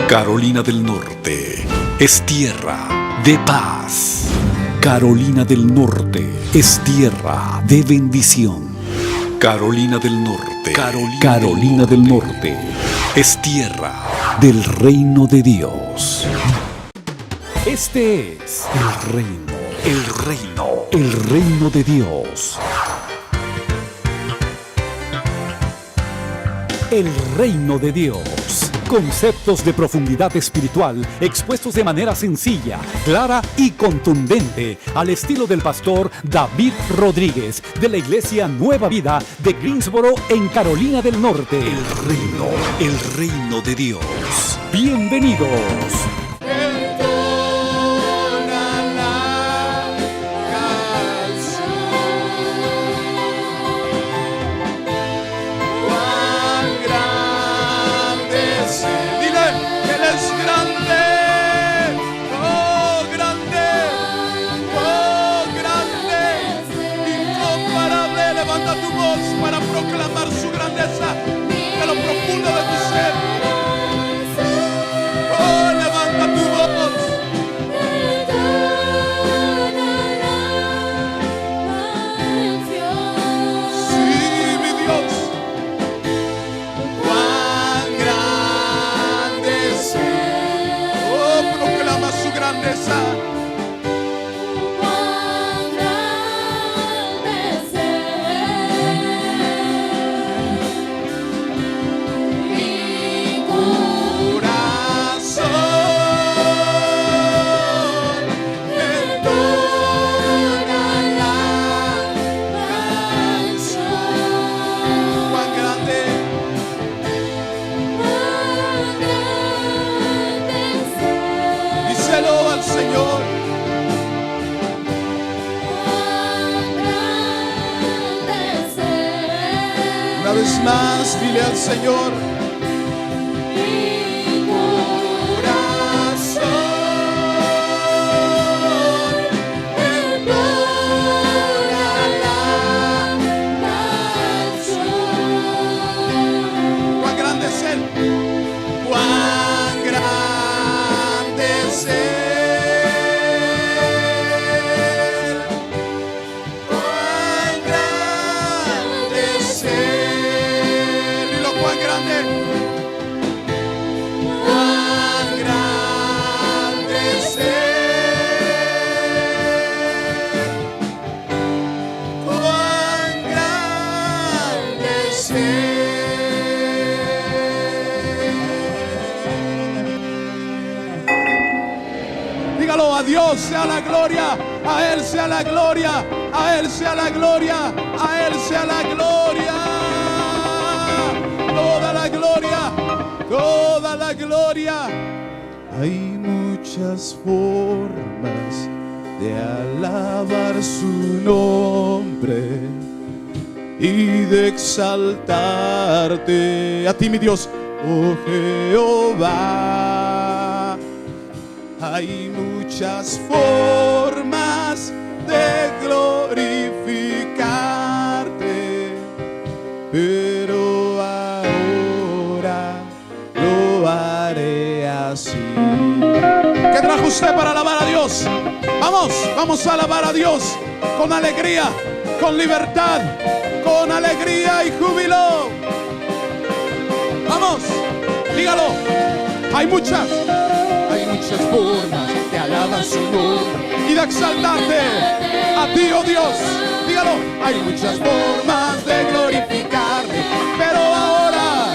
Carolina del Norte es tierra de paz. Carolina del Norte es tierra de bendición. Carolina del Norte, Carolina del Norte es tierra del reino de Dios. Este es el reino de Dios. El reino de Dios. Conceptos de profundidad espiritual expuestos de manera sencilla, clara y contundente al estilo del pastor David Rodríguez de la Iglesia Nueva Vida de Greensboro en Carolina del Norte. El reino de Dios. Bienvenidos. Para proclamar su grandeza de lo profundo de tu ser. Oh, levanta tu voz. Sí, mi Dios. Cuán grande es Él. Oh, proclama su grandeza. Señor, una vez más dile al Señor. Mi corazón entona la canción. Cuán grande es Él, cuán grande es Él. Dígalo, a Dios sea la gloria, a Él sea la gloria, a Él sea la gloria, a Él sea la gloria. Toda la gloria, toda la gloria. Hay muchas formas de alabar su nombre y de exaltarte a ti, mi Dios, oh Jehová. Hay muchas formas de glorificarte, pero ahora lo haré así. ¿Qué trajo usted para alabar a Dios? Vamos a alabar a Dios con alegría, con libertad, con alegría y júbilo. Vamos, dígalo. Hay muchas formas de alabar su nombre y de exaltarte a ti, oh Dios. Dígalo. Hay muchas formas de glorificarte, pero ahora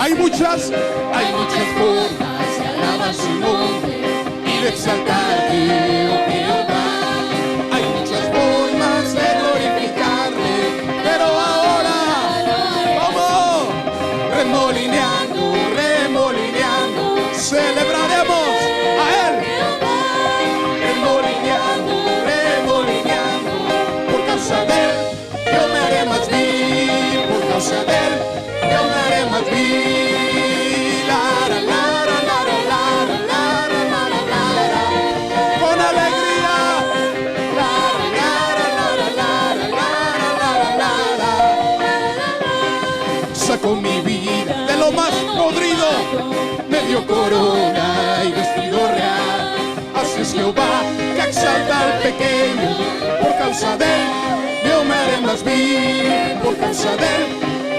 hay muchas formas de alabar su nombre y de exaltarte, oh Jehová. Hay muchas formas de glorificarte, pero ahora vamos remolineando, celebraremos a Él. Remolineando, por causa de Él yo me haré más vil, por causa de Él yo me haré más vil. Con alegría dio corona y vestido real. Así es Jehová que exalta al pequeño. Por causa de él yo me haré más vil. Por causa de él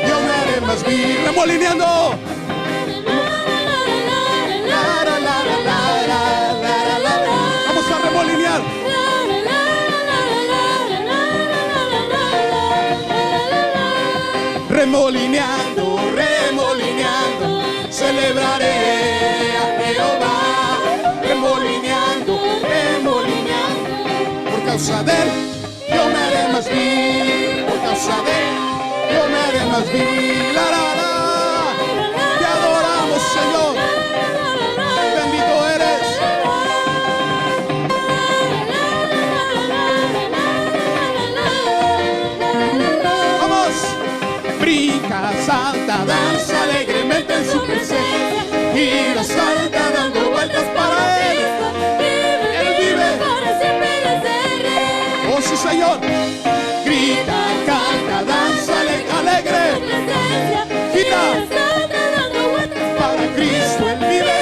yo me haré más vil. Remolineando. Vamos a remolinear. Remolineando, remolineando, celebraré a Jehová. Remolineando, remolineando, por causa de él yo me haré más vil. Por causa de él yo me haré más vil. La, la, la. Te adoramos, Señor. Bendito eres. Vamos. Brinca, salta, danza alegremente en su presencia. Gira, salta, dando vueltas para él. Él vive. Oh, sí, Señor. Grita, canta, danza alegre. Gira, para Cristo Él vive.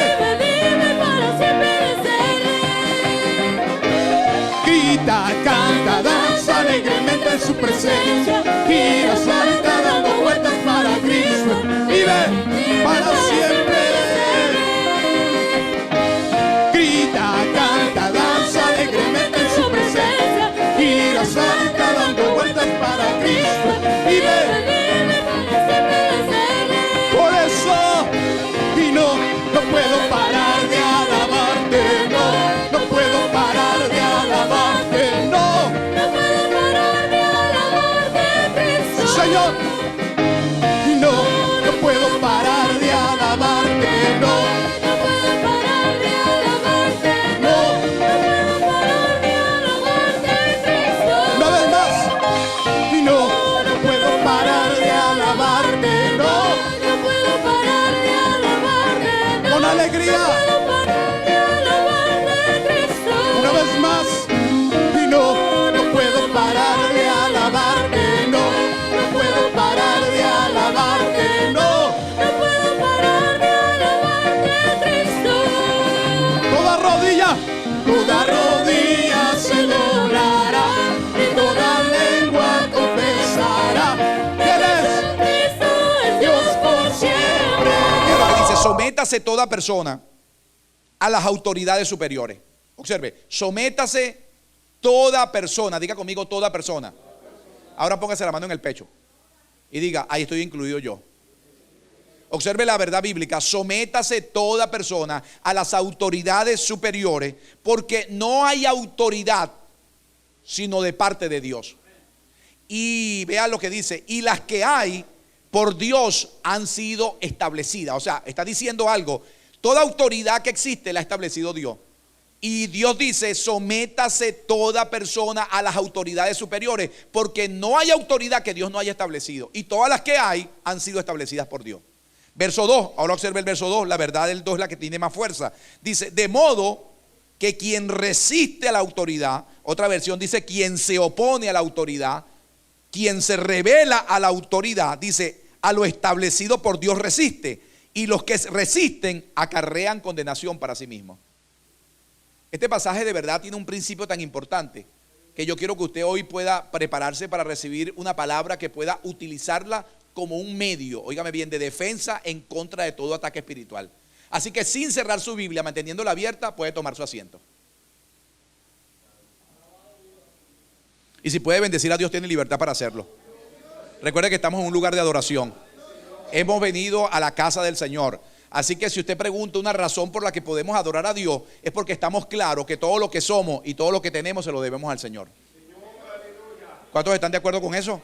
Grita, canta, danza alegremente en su presencia. Gira, salta, dando vueltas para Cristo. Vive para siempre. Grita, canta, danza alegremente en su presencia. Gira, salta, dando vueltas para Cristo. Vive. Por eso, y no puedo parar de alabarte. No puedo parar de alabarte. No puedo parar de alabarte, Cristo. Señor, y no puedo parar de alabarte. No puedo parar de alabarte. No puedo parar de alabarte, Cristo. Una vez más, y no puedo parar de alabarte. No puedo parar de alabarte. Con alegría. No puedo parar de alabarte, Cristo. Una vez más, y no puedo parar de alabarte. No puedo parar de alabarte. No puedo parar de alabarte, Cristo. Toda rodilla se doblará y toda lengua confesará que Él es Cristo, es Dios por siempre. Dice, sométase toda persona a las autoridades superiores. Observe, sométase toda persona. Diga conmigo, toda persona. Ahora póngase la mano en el pecho y diga, ahí estoy incluido yo. Observe la verdad bíblica. Sométase toda persona a las autoridades superiores, porque no hay autoridad sino de parte de Dios. Y vea lo que dice, y las que hay por Dios han sido establecidas. O sea, está diciendo algo. Toda autoridad que existe la ha establecido Dios. Y Dios dice, sométase toda persona a las autoridades superiores, porque no hay autoridad que Dios no haya establecido. Y todas las que hay han sido establecidas por Dios. Verso 2, ahora observe el verso 2, la verdad del 2 es la que tiene más fuerza. Dice, de modo que quien resiste a la autoridad, otra versión dice, quien se opone a la autoridad, quien se revela a la autoridad, dice, a lo establecido por Dios resiste. Y los que resisten acarrean condenación para sí mismos. Este pasaje de verdad tiene un principio tan importante que yo quiero que usted hoy pueda prepararse para recibir una palabra que pueda utilizarla como un medio, óigame bien, de defensa en contra de todo ataque espiritual. Así que sin cerrar su Biblia, manteniéndola abierta, puede tomar su asiento. Y si puede bendecir a Dios, tiene libertad para hacerlo. Recuerde que estamos en un lugar de adoración. Hemos venido a la casa del Señor. Así que si usted pregunta una razón por la que podemos adorar a Dios, es porque estamos claros que todo lo que somos y todo lo que tenemos se lo debemos al Señor. ¿Cuántos están de acuerdo con eso?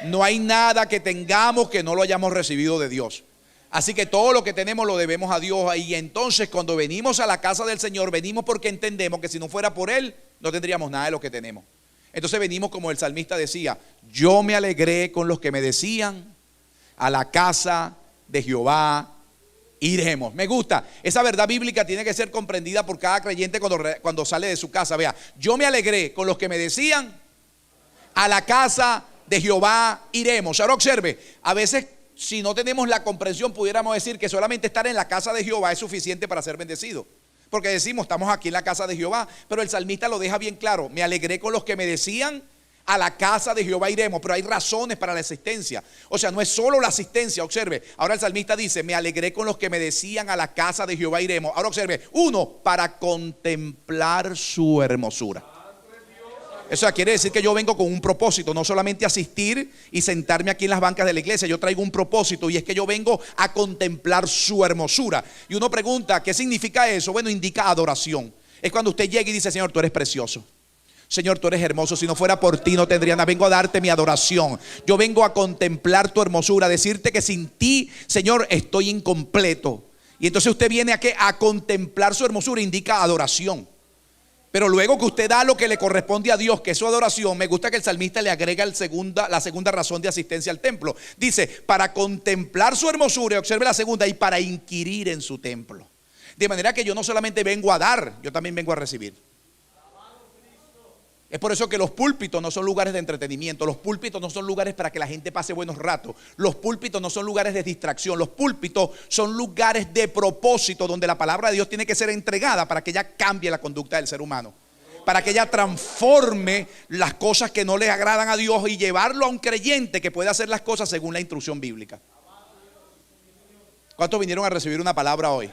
No hay nada que tengamos que no lo hayamos recibido de Dios. Así que todo lo que tenemos lo debemos a Dios. Y entonces cuando venimos a la casa del Señor, venimos porque entendemos que si no fuera por Él, no tendríamos nada de lo que tenemos. Entonces venimos como el salmista decía, yo me alegré con los que me decían, a la casa de Jehová iremos. Me gusta, esa verdad bíblica tiene que ser comprendida por cada creyente cuando sale de su casa. Vea, yo me alegré con los que me decían, a la casa de Jehová iremos. Ahora observe, a veces si no tenemos la comprensión, pudiéramos decir que solamente estar en la casa de Jehová es suficiente para ser bendecido. Porque decimos, estamos aquí en la casa de Jehová, pero el salmista lo deja bien claro. Me alegré con los que me decían, a la casa de Jehová iremos. Pero hay razones para la asistencia. O sea, no es solo la asistencia. Observe, ahora el salmista dice, me alegré con los que me decían, a la casa de Jehová iremos. Ahora observe, uno, para contemplar su hermosura. Eso quiere decir que yo vengo con un propósito, no solamente asistir y sentarme aquí en las bancas de la iglesia. Yo traigo un propósito, y es que yo vengo a contemplar su hermosura. Y uno pregunta, ¿qué significa eso? Bueno, indica adoración. Es cuando usted llega y dice, Señor, tú eres precioso. Señor, tú eres hermoso. Si no fuera por ti no tendría nada. Vengo a darte mi adoración. Yo vengo a contemplar tu hermosura, a decirte que sin ti, Señor, estoy incompleto. Y entonces usted viene a contemplar su hermosura, indica adoración. Pero luego que usted da lo que le corresponde a Dios, que es su adoración, me gusta que el salmista le agrega la segunda razón de asistencia al templo. Dice, para contemplar su hermosura, y observe la segunda, y para inquirir en su templo. De manera que yo no solamente vengo a dar, yo también vengo a recibir. Es por eso que los púlpitos no son lugares de entretenimiento. Los púlpitos no son lugares para que la gente pase buenos ratos. Los púlpitos no son lugares de distracción. Los púlpitos son lugares de propósito, donde la palabra de Dios tiene que ser entregada para que ella cambie la conducta del ser humano, para que ella transforme las cosas que no le agradan a Dios y llevarlo a un creyente que pueda hacer las cosas según la instrucción bíblica. ¿Cuántos vinieron a recibir una palabra hoy?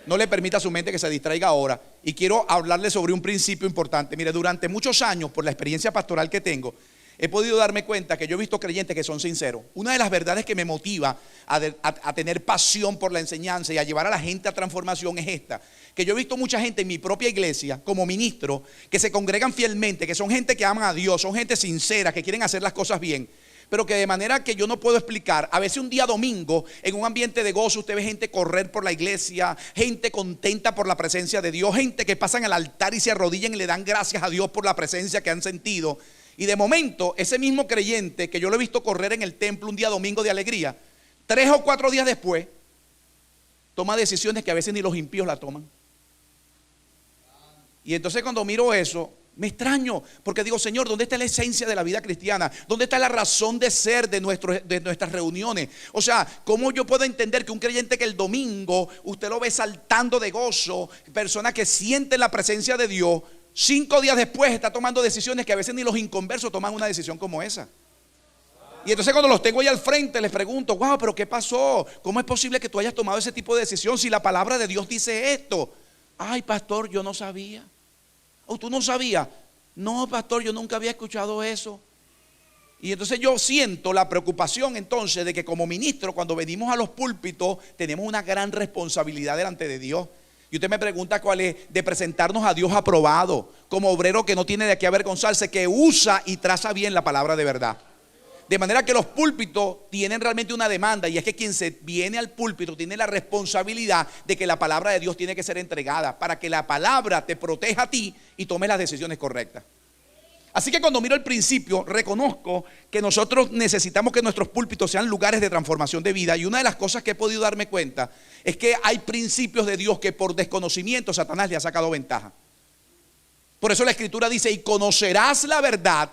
No le permita a su mente que se distraiga ahora. Y quiero hablarle sobre un principio importante. Mire, durante muchos años, por la experiencia pastoral que tengo, he podido darme cuenta que yo he visto creyentes que son sinceros. Una de las verdades que me motiva a tener pasión por la enseñanza y a llevar a la gente a transformación es esta: que yo he visto mucha gente en mi propia iglesia, como ministro, que se congregan fielmente, que son gente que aman a Dios, son gente sincera, que quieren hacer las cosas bien, pero que de manera que yo no puedo explicar. A veces un día domingo, en un ambiente de gozo, usted ve gente correr por la iglesia, gente contenta por la presencia de Dios, gente que pasan al altar y se arrodillan y le dan gracias a Dios por la presencia que han sentido. Y de momento, ese mismo creyente que yo lo he visto correr en el templo un día domingo de alegría, 3 o 4 días después, toma decisiones que a veces ni los impíos la toman. Y entonces cuando miro eso, me extraño, porque digo, Señor, ¿dónde está la esencia de la vida cristiana? ¿Dónde está la razón de ser de nuestras reuniones? O sea, ¿cómo yo puedo entender que un creyente que el domingo usted lo ve saltando de gozo, persona que siente la presencia de Dios, 5 días después está tomando decisiones que a veces ni los inconversos toman una decisión como esa? Y entonces cuando los tengo ahí al frente les pregunto, wow, pero ¿qué pasó? ¿Cómo es posible que tú hayas tomado ese tipo de decisión si la palabra de Dios dice esto? Ay, pastor, yo no sabía. ¿O tú no sabías? No, pastor, yo nunca había escuchado eso. Y entonces yo siento la preocupación entonces de que como ministro, cuando venimos a los púlpitos, tenemos una gran responsabilidad delante de Dios. Y usted me pregunta cuál es: de presentarnos a Dios aprobado, como obrero que no tiene de qué avergonzarse, que usa y traza bien la palabra de verdad. De manera que los púlpitos tienen realmente una demanda, y es que quien se viene al púlpito tiene la responsabilidad de que la palabra de Dios tiene que ser entregada para que la palabra te proteja a ti y tomes las decisiones correctas. Así que cuando miro el principio, reconozco que nosotros necesitamos que nuestros púlpitos sean lugares de transformación de vida. Y una de las cosas que he podido darme cuenta es que hay principios de Dios que por desconocimiento Satanás le ha sacado ventaja. Por eso la Escritura dice: y conocerás la verdad,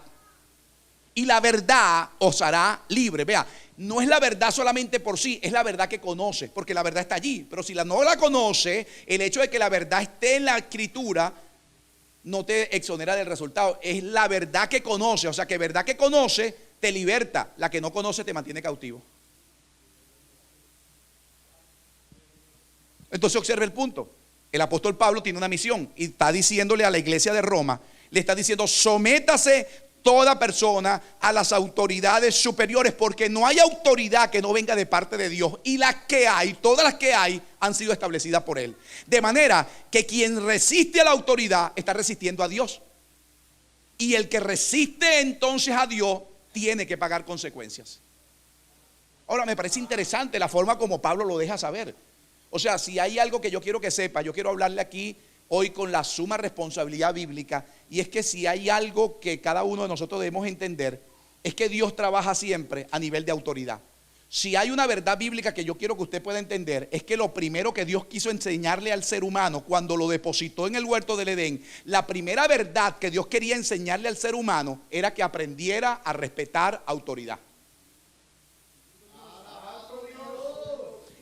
y la verdad os hará libre. Vea, no es la verdad solamente por sí, es la verdad que conoce, porque la verdad está allí. Pero si no la conoce, el hecho de que la verdad esté en la Escritura no te exonera del resultado. Es la verdad que conoce, o sea que verdad que conoce te liberta, la que no conoce te mantiene cautivo. Entonces observe el punto. El apóstol Pablo tiene una misión y está diciéndole a la iglesia de Roma, le está diciendo: sométase toda persona a las autoridades superiores, porque no hay autoridad que no venga de parte de Dios, y las que hay, todas las que hay, han sido establecidas por Él. De manera que quien resiste a la autoridad está resistiendo a Dios, y el que resiste entonces a Dios tiene que pagar consecuencias. Ahora, me parece interesante la forma como Pablo lo deja saber. O sea, si hay algo que yo quiero que sepa, yo quiero hablarle aquí hoy con la suma responsabilidad bíblica, y es que si hay algo que cada uno de nosotros debemos entender, es que Dios trabaja siempre a nivel de autoridad. Si hay una verdad bíblica que yo quiero que usted pueda entender, es que lo primero que Dios quiso enseñarle al ser humano cuando lo depositó en el huerto del Edén, la primera verdad que Dios quería enseñarle al ser humano era que aprendiera a respetar autoridad.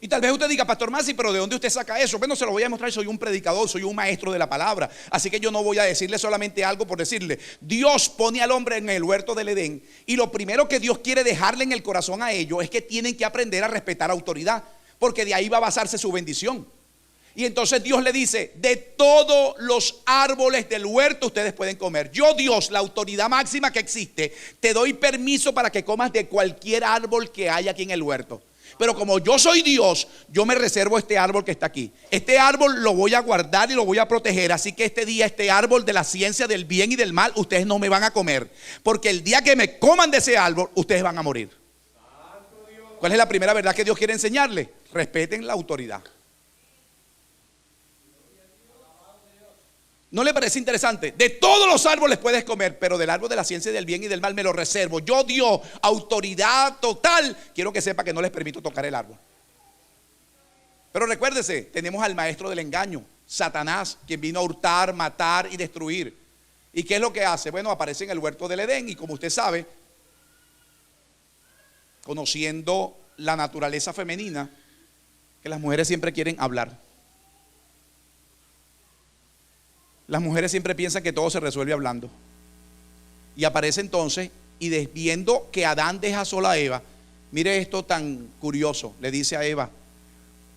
Y tal vez usted diga, Pastor Masi, pero ¿de dónde usted saca eso? Bueno, se lo voy a demostrar, soy un predicador, soy un maestro de la palabra. Así que yo no voy a decirle solamente algo por decirle. Dios pone al hombre en el huerto del Edén y lo primero que Dios quiere dejarle en el corazón a ellos es que tienen que aprender a respetar autoridad, porque de ahí va a basarse su bendición. Y entonces Dios le dice, de todos los árboles del huerto ustedes pueden comer. Yo, Dios, la autoridad máxima que existe, te doy permiso para que comas de cualquier árbol que haya aquí en el huerto. Pero como yo soy Dios, yo me reservo este árbol que está aquí. Este árbol lo voy a guardar y lo voy a proteger. Así que este día, este árbol de la ciencia del bien y del mal, ustedes no me van a comer. Porque el día que me coman de ese árbol, ustedes van a morir. ¿Cuál es la primera verdad que Dios quiere enseñarles? Respeten la autoridad. ¿No le parece interesante? De todos los árboles puedes comer, pero del árbol de la ciencia del bien y del mal me lo reservo. Yo, Dios, autoridad total, quiero que sepa que no les permito tocar el árbol. Pero recuérdese, tenemos al maestro del engaño, Satanás, quien vino a hurtar, matar y destruir. ¿Y qué es lo que hace? Bueno, aparece en el huerto del Edén y como usted sabe, conociendo la naturaleza femenina, que las mujeres siempre quieren hablar. Las mujeres siempre piensan que todo se resuelve hablando. Y aparece entonces, y viendo que Adán deja sola a Eva, mire esto tan curioso, le dice a Eva,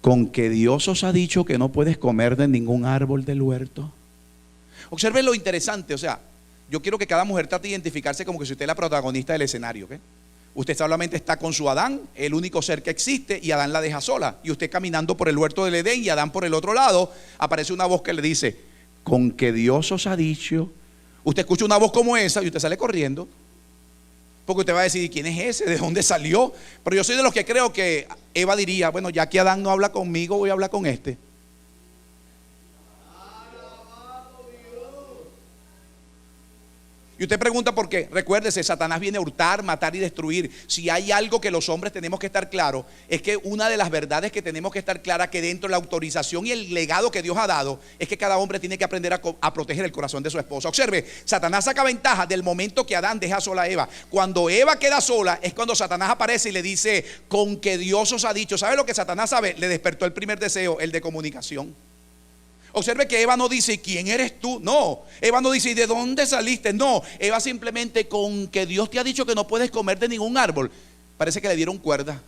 ¿con que Dios os ha dicho que no puedes comer de ningún árbol del huerto? Observe lo interesante, o sea, yo quiero que cada mujer trate de identificarse como que si usted es la protagonista del escenario, ¿ok? Usted solamente está con su Adán, el único ser que existe, y Adán la deja sola. Y usted caminando por el huerto del Edén y Adán por el otro lado, aparece una voz que le dice, con que Dios os ha dicho. Usted escucha una voz como esa y usted sale corriendo, porque usted va a decir, ¿quién es ese? ¿De dónde salió? Pero yo soy de los que creo que Eva diría, bueno, ya que Adán no habla conmigo, voy a hablar con este. Y usted pregunta por qué. Recuérdese, Satanás viene a hurtar, matar y destruir. Si hay algo que los hombres tenemos que estar claros, es que una de las verdades que tenemos que estar clara, que dentro de la autorización y el legado que Dios ha dado, es que cada hombre tiene que aprender a proteger el corazón de su esposa. Observe, Satanás saca ventaja del momento que Adán deja sola a Eva. Cuando Eva queda sola, es cuando Satanás aparece y le dice, con que Dios os ha dicho. ¿Sabe lo que Satanás sabe? Le despertó el primer deseo, el de comunicación. Observe que Eva no dice, ¿quién eres tú? No, Eva no dice, ¿y de dónde saliste? No, Eva simplemente, con que Dios te ha dicho que no puedes comer de ningún árbol. Parece que le dieron cuerda,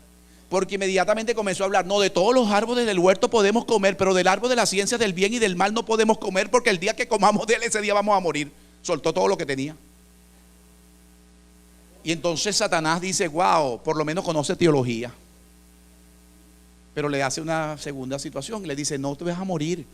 porque inmediatamente comenzó a hablar, no, de todos los árboles del huerto podemos comer, pero del árbol de la ciencia del bien y del mal no podemos comer, porque el día que comamos de él, ese día vamos a morir. Soltó todo lo que tenía. Y entonces Satanás dice, wow, por lo menos conoce teología. Pero le hace una segunda situación, le dice, no te vas a morir.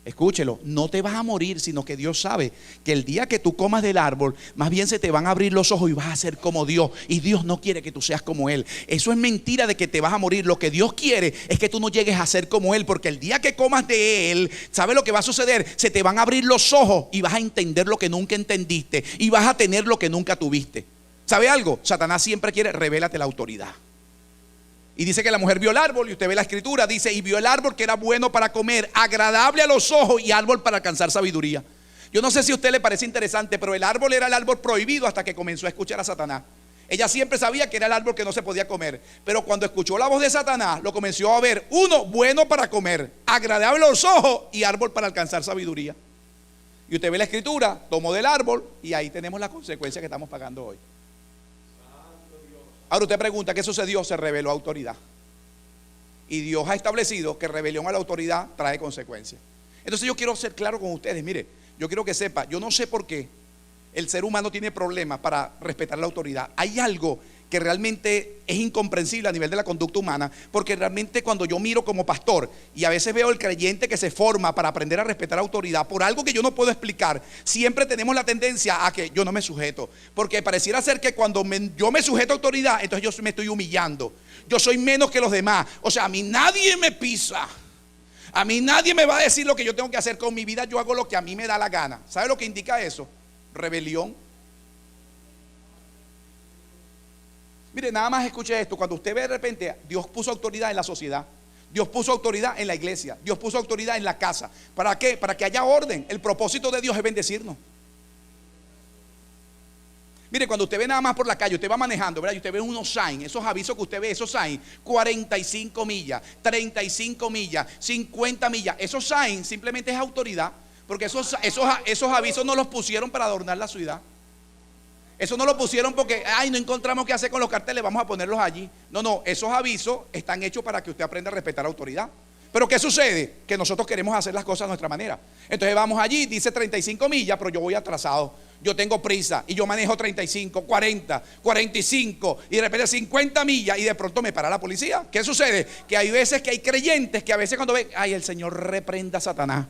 Escúchelo, no te vas a morir, sino que Dios sabe que el día que tú comas del árbol, más bien se te van a abrir los ojos y vas a ser como Dios. Y Dios no quiere que tú seas como Él. Eso es mentira de que te vas a morir. Lo que Dios quiere es que tú no llegues a ser como Él, porque el día que comas de Él, ¿sabe lo que va a suceder? Se te van a abrir los ojos y vas a entender lo que nunca entendiste y vas a tener lo que nunca tuviste. ¿Sabe algo? Satanás siempre quiere, revélate la autoridad. Y dice que la mujer vio el árbol, y usted ve la escritura, dice, y vio el árbol que era bueno para comer, agradable a los ojos y árbol para alcanzar sabiduría. Yo no sé si a usted le parece interesante, pero el árbol era el árbol prohibido hasta que comenzó a escuchar a Satanás. Ella siempre sabía que era el árbol que no se podía comer, pero cuando escuchó la voz de Satanás, lo comenzó a ver, uno, bueno para comer, agradable a los ojos y árbol para alcanzar sabiduría. Y usted ve la escritura, tomó del árbol y ahí tenemos la consecuencia que estamos pagando hoy. Ahora usted pregunta, ¿qué sucedió? Se reveló autoridad. Y Dios ha establecido que rebelión a la autoridad trae consecuencias. Entonces yo quiero ser claro con ustedes. Mire, yo quiero que sepa, yo no sé por qué el ser humano tiene problemas para respetar la autoridad. Hay algo que realmente es incomprensible a nivel de la conducta humana, porque realmente cuando yo miro como pastor y a veces veo el creyente que se forma para aprender a respetar la autoridad por algo que yo no puedo explicar, siempre tenemos la tendencia a que yo no me sujeto, porque pareciera ser que cuando yo me sujeto a autoridad, entonces yo me estoy humillando, yo soy menos que los demás. O sea, a mí nadie me pisa, a mí nadie me va a decir lo que yo tengo que hacer con mi vida, yo hago lo que a mí me da la gana. ¿Sabe lo que indica eso? Rebelión. Mire, nada más escuche esto. Cuando usted ve de repente, Dios puso autoridad en la sociedad, Dios puso autoridad en la iglesia, Dios puso autoridad en la casa. ¿Para qué? Para que haya orden. El propósito de Dios es bendecirnos. Mire, cuando usted ve nada más por la calle, usted va manejando, ¿verdad? Y usted ve unos signs, esos avisos que usted ve, esos signs, 45 millas, 35 millas, 50 millas. Esos signs simplemente es autoridad, porque esos avisos no los pusieron para adornar la ciudad. Eso no lo pusieron porque, ay, no encontramos qué hacer con los carteles, vamos a ponerlos allí. No, esos avisos están hechos para que usted aprenda a respetar la autoridad. Pero ¿qué sucede? Que nosotros queremos hacer las cosas a nuestra manera. Entonces vamos allí, dice 35 millas, pero yo voy atrasado. Yo tengo prisa y yo manejo 35, 40, 45 y de repente 50 millas y de pronto me para la policía. ¿Qué sucede? Que hay veces que hay creyentes que a veces cuando ven, ay, el Señor reprenda a Satanás.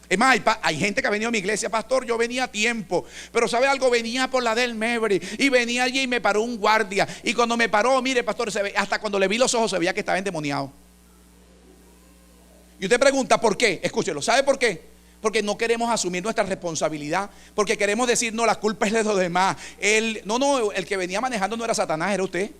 Es más, hay gente que ha venido a mi iglesia, pastor, yo venía a tiempo, pero ¿sabe algo? Venía por la del Mebri y venía allí y me paró un guardia. Y cuando me paró, mire, pastor, hasta cuando le vi los ojos se veía que estaba endemoniado. Y usted pregunta, ¿por qué? Escúchelo, ¿sabe por qué? Porque no queremos asumir nuestra responsabilidad, porque queremos decir, no, la culpa es de los demás. El que venía manejando no era Satanás, era usted.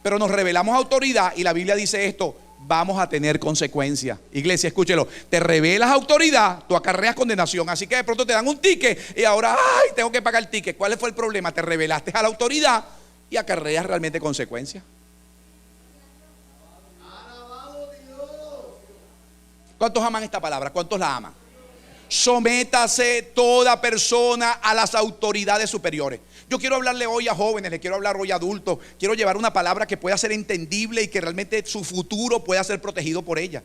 Pero nos revelamos autoridad y la Biblia dice esto: vamos a tener consecuencias. Iglesia, escúchelo, te revelas autoridad, tú acarreas condenación. Así que de pronto te dan un ticket y ahora, ay, tengo que pagar el ticket. ¿Cuál fue el problema? Te revelaste a la autoridad y acarreas realmente consecuencias. ¿Cuántos aman esta palabra? ¿Cuántos la aman? Sométase toda persona a las autoridades superiores. Yo quiero hablarle hoy a jóvenes, les quiero hablar hoy a adultos. Quiero llevar una palabra que pueda ser entendible y que realmente su futuro pueda ser protegido por ella.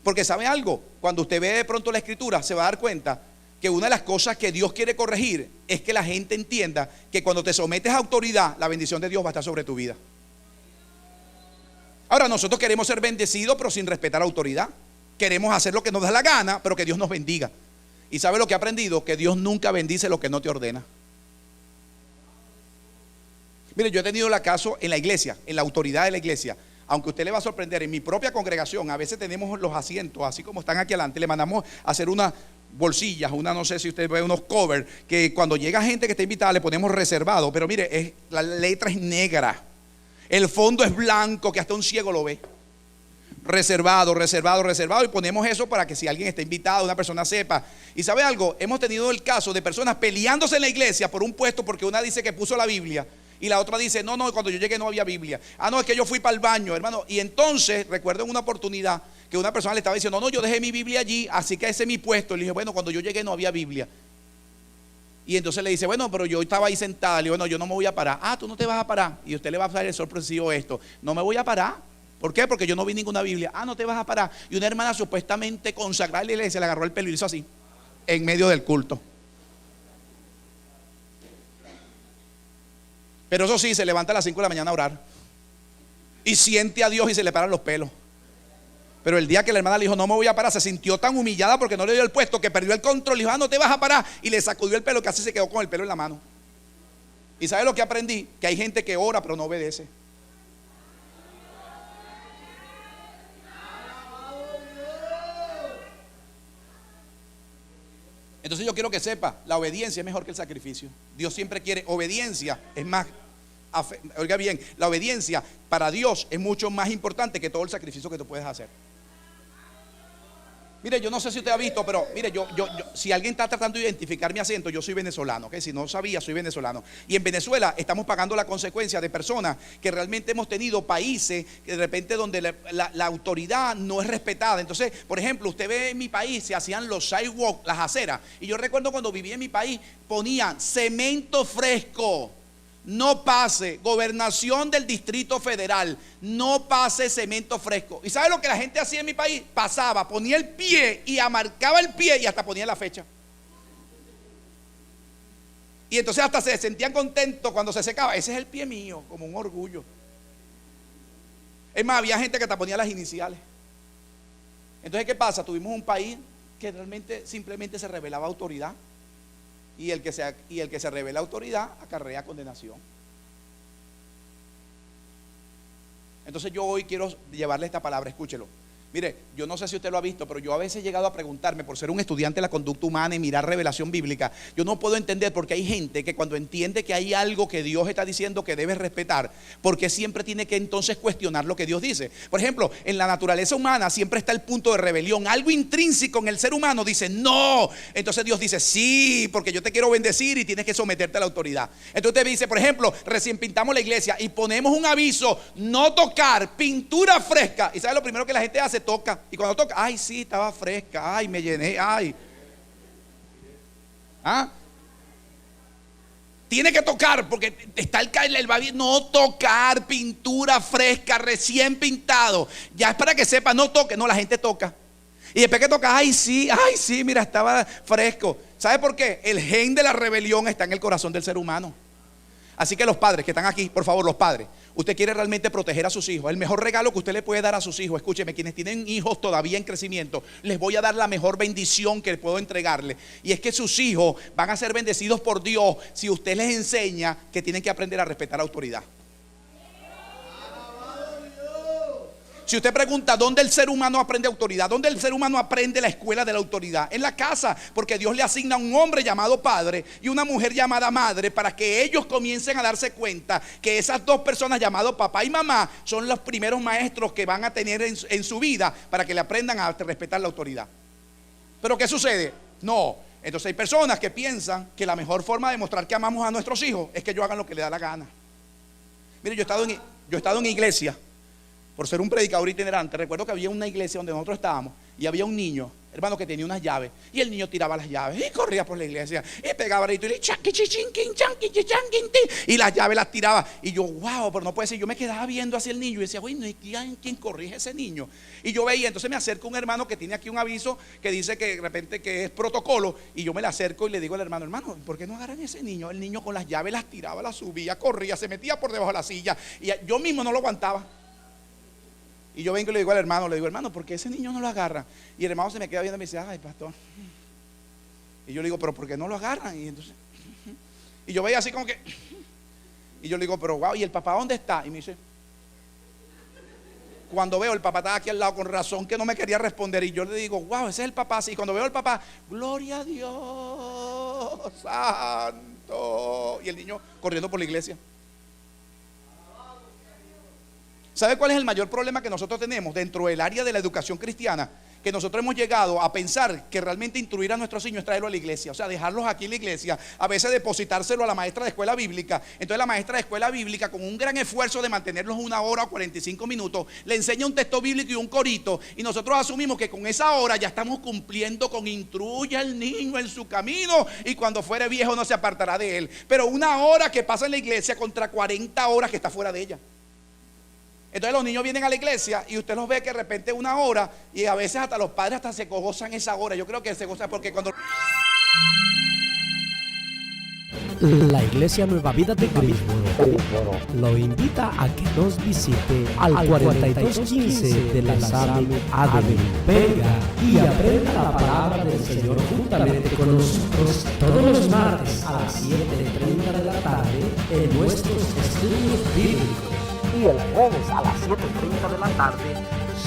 Porque ¿sabe algo? Cuando usted ve de pronto la escritura, se va a dar cuenta que una de las cosas que Dios quiere corregir es que la gente entienda que cuando te sometes a autoridad, la bendición de Dios va a estar sobre tu vida. Ahora, nosotros queremos ser bendecidos, pero sin respetar la autoridad. Queremos hacer lo que nos da la gana, pero que Dios nos bendiga. ¿Y sabe lo que he aprendido? Que Dios nunca bendice lo que no te ordena. Mire, yo he tenido el caso en la iglesia, en la autoridad de la iglesia. Aunque a usted le va a sorprender, en mi propia congregación a veces tenemos los asientos, así como están aquí adelante, le mandamos a hacer unas bolsillas, no sé si usted ve, unos covers, que cuando llega gente que está invitada le ponemos reservado. Pero mire, la letra es negra, el fondo es blanco, que hasta un ciego lo ve. Reservado, reservado, reservado. Y ponemos eso para que si alguien está invitado, una persona sepa. Y ¿sabe algo? Hemos tenido el caso de personas peleándose en la iglesia por un puesto, porque una dice que puso la Biblia y la otra dice, no, cuando yo llegué no había Biblia. No, es que yo fui para el baño, hermano. Y entonces, recuerdo en una oportunidad que una persona le estaba diciendo, no, yo dejé mi Biblia allí, así que ese es mi puesto. Y le dije, bueno, cuando yo llegué no había Biblia. Y entonces le dice, bueno, pero yo estaba ahí sentada. Le digo, no, yo no me voy a parar. Tú no te vas a parar. Y usted le va a dar el sorpresivo esto: no me voy a parar. ¿Por qué? Porque yo no vi ninguna Biblia. No te vas a parar. Y una hermana supuestamente consagrada en la iglesia le agarró el pelo y hizo así, en medio del culto. Pero eso sí, se levanta a las 5 de la mañana a orar y siente a Dios y se le paran los pelos. Pero el día que la hermana le dijo, no me voy a parar, se sintió tan humillada porque no le dio el puesto, que perdió el control. Le dijo, no te vas a parar. Y le sacudió el pelo, que así se quedó con el pelo en la mano. ¿Y sabe lo que aprendí? Que hay gente que ora pero no obedece. Entonces yo quiero que sepa, la obediencia es mejor que el sacrificio. Dios siempre quiere obediencia, es más, oiga bien, la obediencia para Dios es mucho más importante que todo el sacrificio que tú puedes hacer. Mire, yo no sé si usted ha visto, pero mire, si alguien está tratando de identificar mi acento, yo soy venezolano, ¿okay? Si no sabía, soy venezolano. Y en Venezuela estamos pagando la consecuencia de personas que realmente hemos tenido países que de repente donde la autoridad no es respetada. Entonces, por ejemplo, usted ve en mi país se hacían los sidewalks, las aceras. Y yo recuerdo cuando viví en mi país, ponían cemento fresco. No pase, gobernación del Distrito Federal, no pase cemento fresco. ¿Y sabe lo que la gente hacía en mi país? Pasaba, ponía el pie y amarcaba el pie y hasta ponía la fecha. Y entonces hasta se sentían contentos cuando se secaba. Ese es el pie mío, como un orgullo. Es más, había gente que hasta ponía las iniciales. Entonces, ¿qué pasa? Tuvimos un país que realmente simplemente se revelaba autoridad. Y el que se revela autoridad acarrea condenación. Entonces yo hoy quiero llevarle esta palabra, escúchelo. Mire, yo no sé si usted lo ha visto, pero yo a veces he llegado a preguntarme, por ser un estudiante de la conducta humana y mirar revelación bíblica, yo no puedo entender por qué hay gente que cuando entiende que hay algo que Dios está diciendo que debe respetar, porque siempre tiene que entonces cuestionar lo que Dios dice. Por ejemplo, en la naturaleza humana siempre está el punto de rebelión. Algo intrínseco en el ser humano dice no. Entonces Dios dice sí, porque yo te quiero bendecir y tienes que someterte a la autoridad. Entonces usted dice, por ejemplo, recién pintamos la iglesia y ponemos un aviso: no tocar, pintura fresca. ¿Y sabe lo primero que la gente hace? Toca. Y cuando toca, ay, sí, estaba fresca, ay, me llené, ay. ¿Ah? Tiene que tocar porque está el babi. No tocar, pintura fresca, recién pintado. Ya es para que sepa, no toque. No, la gente toca. Y después que toca, ay, sí, mira, estaba fresco. ¿Sabe por qué? El gen de la rebelión está en el corazón del ser humano. Así que los padres que están aquí, por favor, los padres, usted quiere realmente proteger a sus hijos. El mejor regalo que usted le puede dar a sus hijos, escúcheme, quienes tienen hijos todavía en crecimiento, les voy a dar la mejor bendición que puedo entregarle. Y es que sus hijos van a ser bendecidos por Dios si usted les enseña que tienen que aprender a respetar la autoridad. Si usted pregunta dónde el ser humano aprende autoridad, dónde el ser humano aprende la escuela de la autoridad, en la casa, porque Dios le asigna un hombre llamado padre y una mujer llamada madre para que ellos comiencen a darse cuenta que esas dos personas llamadas papá y mamá son los primeros maestros que van a tener en su vida para que le aprendan a respetar la autoridad. Pero ¿qué sucede? No. Entonces hay personas que piensan que la mejor forma de mostrar que amamos a nuestros hijos es que ellos hagan lo que les da la gana. Mire, yo he estado en iglesia. Por ser un predicador itinerante, recuerdo que había una iglesia donde nosotros estábamos y había un niño, hermano, que tenía unas llaves, y el niño tiraba las llaves y corría por la iglesia y pegaba grito y le y las llaves las tiraba. Y yo, wow, pero no puede ser. Yo me quedaba viendo hacia el niño y decía, bueno, ¿y quién corrige a ese niño? Y yo veía, entonces me acerco a un hermano que tiene aquí un aviso que dice que de repente que es protocolo, y yo me le acerco y le digo al hermano, ¿por qué no agarran a ese niño? El niño con las llaves las tiraba, las subía, corría, se metía por debajo de la silla y yo mismo no lo aguantaba. Y yo vengo y le digo al hermano, ¿por qué ese niño no lo agarra? Y el hermano se me queda viendo y me dice, ay, pastor. Y yo le digo, ¿pero por qué no lo agarran? Y entonces, y yo veía así como que, y yo le digo, pero wow, ¿y el papá dónde está? Y me dice, cuando veo el papá estaba aquí al lado, con razón que no me quería responder. Y yo le digo, wow, ese es el papá. Y cuando veo al papá, gloria a Dios, santo. Y el niño corriendo por la iglesia. ¿Sabe cuál es el mayor problema que nosotros tenemos dentro del área de la educación cristiana? Que nosotros hemos llegado a pensar que realmente instruir a nuestros niños es traerlos a la iglesia. O sea, dejarlos aquí en la iglesia, a veces depositárselo a la maestra de escuela bíblica. Entonces la maestra de escuela bíblica, con un gran esfuerzo de mantenerlos 1 hora o 45 minutos, le enseña un texto bíblico y un corito. Y nosotros asumimos que con esa hora ya estamos cumpliendo con instruye al niño en su camino y cuando fuere viejo no se apartará de él. Pero 1 hora que pasa en la iglesia contra 40 horas que está fuera de ella. Entonces los niños vienen a la iglesia y usted los ve que de repente 1 hora, y a veces hasta los padres hasta se gozan esa hora. Yo creo que se gozan porque cuando... La Iglesia Nueva Vida de Greensboro lo invita a que nos visite al 4215 de la Summit Avenue. Venga y aprenda la palabra del Señor juntamente con nosotros todos los martes a las 7:30 de la tarde en nuestros estudios bíblicos. Y el jueves a las 7:30 de la tarde,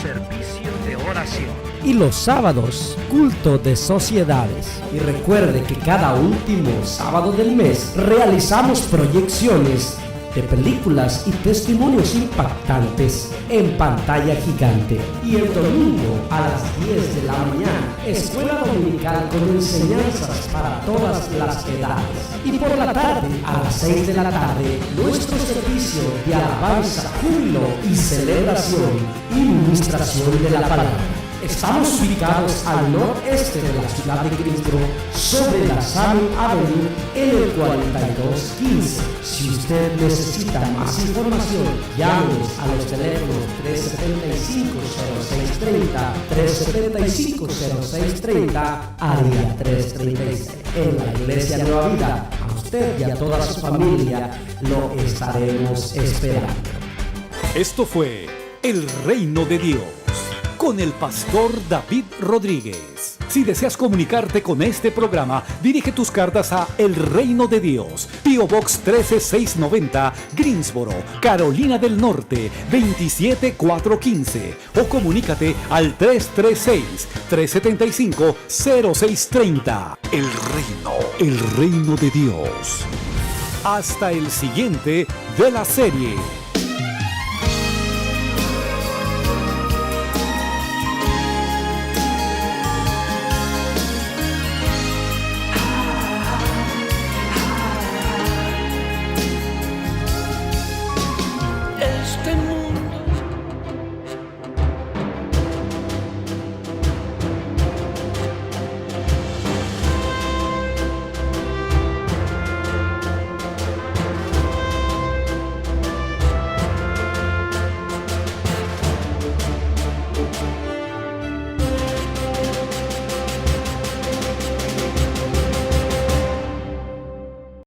servicio de oración. Y los sábados, culto de sociedades. Y recuerde que cada último sábado del mes realizamos proyecciones de películas y testimonios impactantes en pantalla gigante. Y el domingo a las 10 de la mañana, escuela dominical con enseñanzas para todas las edades. Y por la tarde, a las 6 de la tarde, nuestro servicio de alabanza, júbilo y celebración y ministración de la palabra. Estamos ubicados al noreste de la ciudad de Greensboro, sobre la Summit Avenue, en el 4215. Si usted necesita más información, llámenos a los teléfonos 375-0630, 375-0630, área 336. En la Iglesia Nueva Vida, a usted y a toda su familia lo estaremos esperando. Esto fue El Reino de Dios con el pastor David Rodríguez. Si deseas comunicarte con este programa, dirige tus cartas a El Reino de Dios, P.O. Box 13690, Greensboro, Carolina del Norte, 27415. O comunícate al 336-375-0630. El Reino de Dios. Hasta el siguiente de la serie.